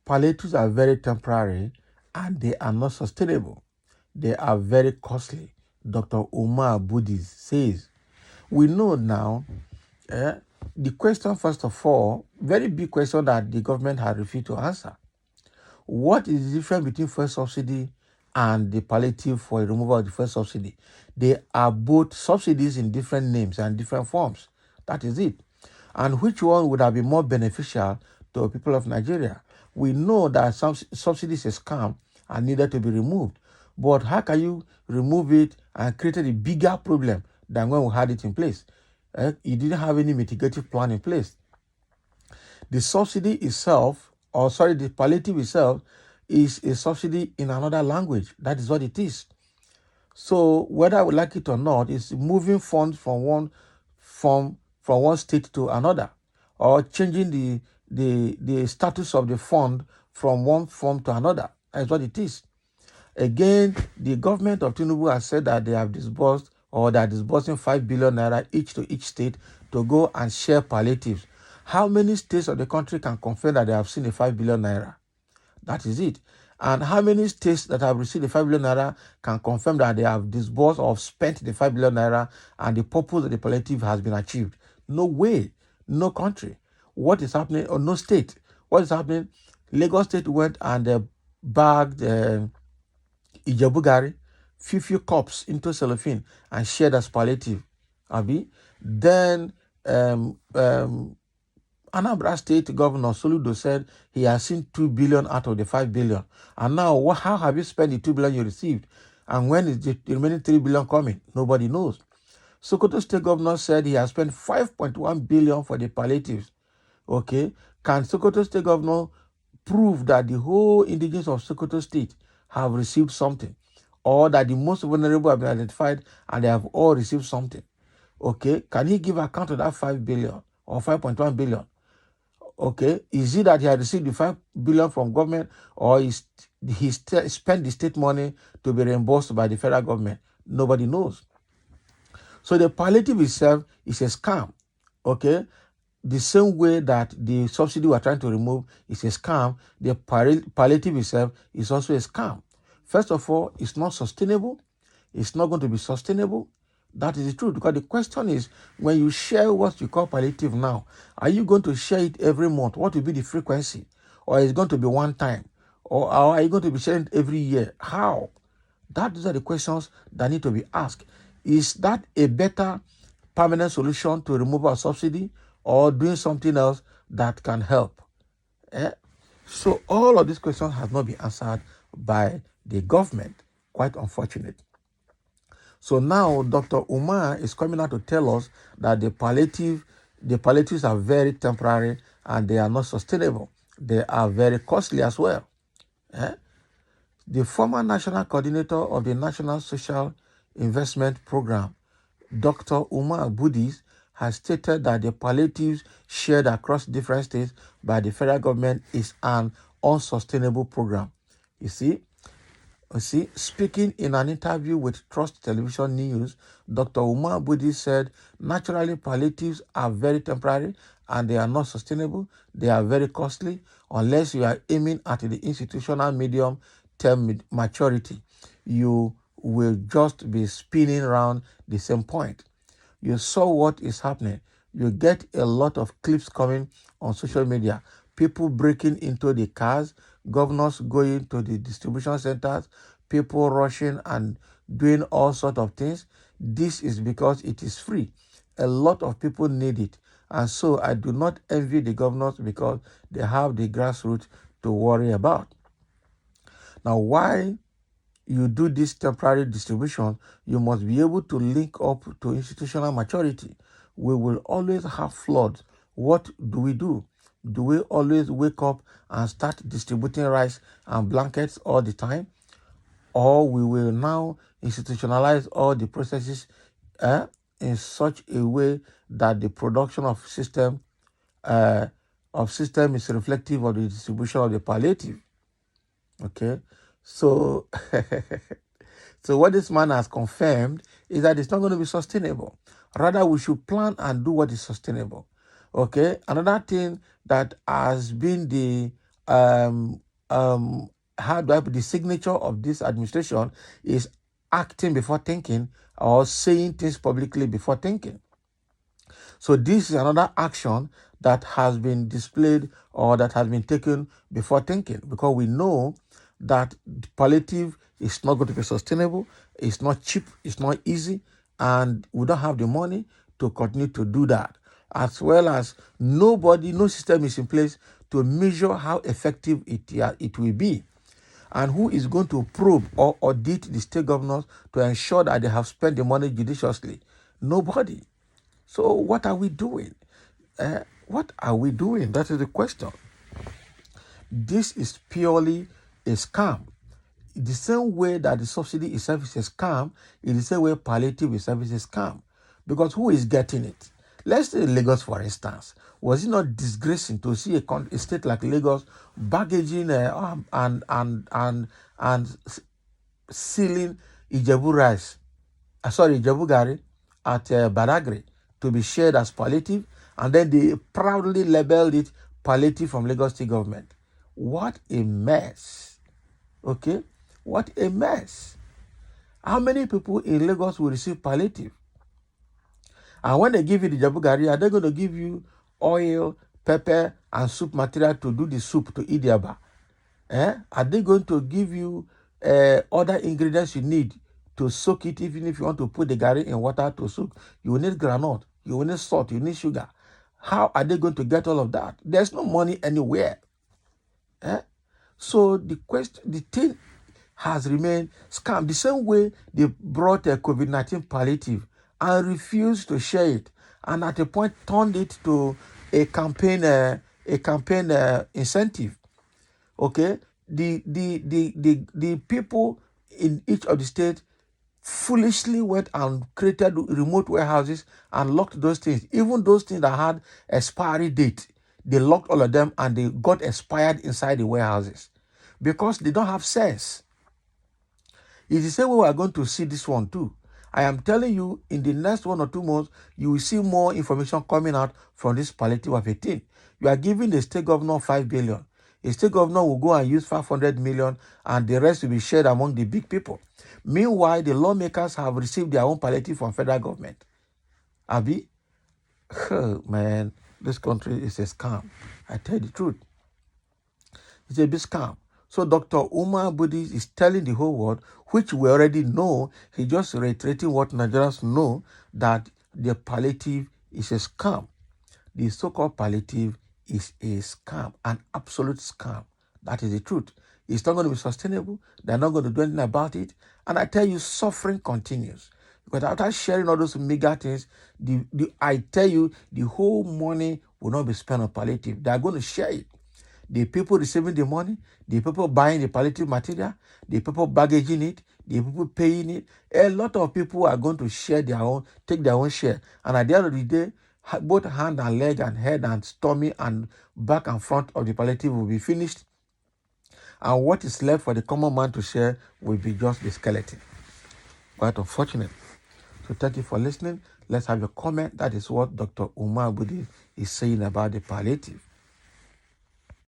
Palliatives are very temporary and they are not sustainable. They are very costly. Dr. Umar Budis says. We know now the question, first of all, very big question that the government has refused to answer. What is the difference between fuel subsidy and the palliative for removal of the fuel subsidy? They are both subsidies in different names and different forms. That is it. And which one would have been more beneficial to the people of Nigeria? We know that some subsidies is scam and needed to be removed. But how can you remove it and create a bigger problem than when we had it in place? You didn't have any mitigative plan in place. The subsidy itself, the palliative itself, is a subsidy in another language. That is what it is. So whether I would like it or not, it's moving funds from one state to another, or changing the status of the fund from one form to another. That's what it is. Again, the government of Tinubu has said that they have disbursed, or they are disbursing 5 billion naira each to each state to go and share palliatives. How many states of the country can confirm that they have seen the 5 billion naira? That is it. And how many states that have received the 5 billion naira can confirm that they have disbursed or spent the 5 billion naira and the purpose of the palliative has been achieved? No way. No country. What is happening? Or no state. What is happening? Lagos State went and bagged Ijebugari, few cups into cellophane and shared as palliative. Abi? Then Anambra State Governor Soludo said he has seen 2 billion out of the 5 billion. And now, how have you spent the 2 billion you received? And when is the remaining 3 billion coming? Nobody knows. Sokoto State Governor said he has spent 5.1 billion for the palliatives. Okay. Can Sokoto State Governor prove that the whole indigenous of Sokoto State have received something? Or that the most vulnerable have been identified and they have all received something? Okay. Can he give account of that 5 billion or 5.1 billion? Okay, is it that he had received the 5 billion from government, or he spent the state money to be reimbursed by the federal government? Nobody knows. So the palliative itself is a scam. Okay, the same way that the subsidy we're trying to remove is a scam, the palliative itself is also a scam. First of all, it's not sustainable. It's not going to be sustainable. That is the truth, because the question is, when you share what you call palliative now, are you going to share it every month? What will be the frequency? Or is it going to be one time? Or are you going to be sharing it every year? How? Those are the questions that need to be asked. Is that a better permanent solution to remove our subsidy, or doing something else that can help? So all of these questions have not been answered by the government. Quite unfortunate. So now Dr. Umar is coming out to tell us that the palliatives are very temporary and they are not sustainable. They are very costly as well. The former national coordinator of the National Social Investment Program, Dr. Umar Budis, has stated that the palliatives shared across different states by the federal government is an unsustainable program. You see, speaking in an interview with Trust Television News, Dr. Umar Budi said, naturally, palliatives are very temporary and they are not sustainable. They are very costly unless you are aiming at the institutional medium-term maturity. You will just be spinning around the same point. You saw what is happening. You get a lot of clips coming on social media. People breaking into the cars, governors going to the distribution centers, people rushing and doing all sorts of things. This is because it is free. A lot of people need it. And so I do not envy the governors because they have the grassroots to worry about. Now, why you do this temporary distribution, you must be able to link up to institutional maturity. We will always have floods. What do? Do we always wake up and start distributing rice and blankets all the time? Or we will now institutionalize all the processes in such a way that the production of system is reflective of the distribution of the palliative. Okay, so so what this man has confirmed is that it's not going to be sustainable. Rather, we should plan and do what is sustainable. Okay. Another thing that has been the how do I put the signature of this administration is acting before thinking, or saying things publicly before thinking. So this is another action that has been displayed or that has been taken before thinking, because we know that palliative is not going to be sustainable, it's not cheap, it's not easy, and we don't have the money to continue to do that. As well as no system is in place to measure how effective it will be. And who is going to probe or audit the state governors to ensure that they have spent the money judiciously? Nobody. So what are we doing? What are we doing? That is the question. This is purely a scam. The same way that the subsidy itself is a scam, in the same way palliative itself is a scam. Because who is getting it? Let's say Lagos, for instance. Was it not disgracing to see a state like Lagos baggaging and sealing Ijebu rice, Ijebu Gari at Badagry to be shared as palliative, and then they proudly labeled it palliative from Lagos State government. What a mess. Okay? What a mess. How many people in Lagos will receive palliative? And when they give you the Ijebu Gari, are they going to give you oil, pepper, and soup material to do the soup to eat the aba? Are they going to give you other ingredients you need to soak it? Even if you want to put the gari in water to soak, you will need granite, you will need salt, you need sugar. How are they going to get all of that? There's no money anywhere. So the thing has remained scam. The same way they brought a COVID-19 palliative and refused to share it, and at a point turned it to a campaign incentive. Okay, the people in each of the states foolishly went and created remote warehouses and locked those things. Even those things that had expiry date, they locked all of them and they got expired inside the warehouses because they don't have sense. It's the same way we are going to see this one too. I am telling you, in the next 1 or 2 months, you will see more information coming out from this palliative of a thing. You are giving the state governor 5 billion. A state governor will go and use 500 million, and the rest will be shared among the big people. Meanwhile, the lawmakers have received their own palliative from federal government. Abi, man, this country is a scam. I tell you the truth. It's a big scam. So Dr. Umar Budi is telling the whole world, which we already know, he's just reiterating what Nigerians know, that the palliative is a scam. The so-called palliative is a scam, an absolute scam. That is the truth. It's not going to be sustainable. They're not going to do anything about it. And I tell you, suffering continues. Because after sharing all those mega things, I tell you, the whole money will not be spent on palliative. They're going to share it. The people receiving the money, the people buying the palliative material, the people baggaging it, the people paying it, a lot of people are going to share take their own share. And at the end of the day, both hand and leg and head and stomach and back and front of the palliative will be finished. And what is left for the common man to share will be just the skeleton. Quite unfortunate. So thank you for listening. Let's have your comment. That is what Dr. Umar Budi is saying about the palliative.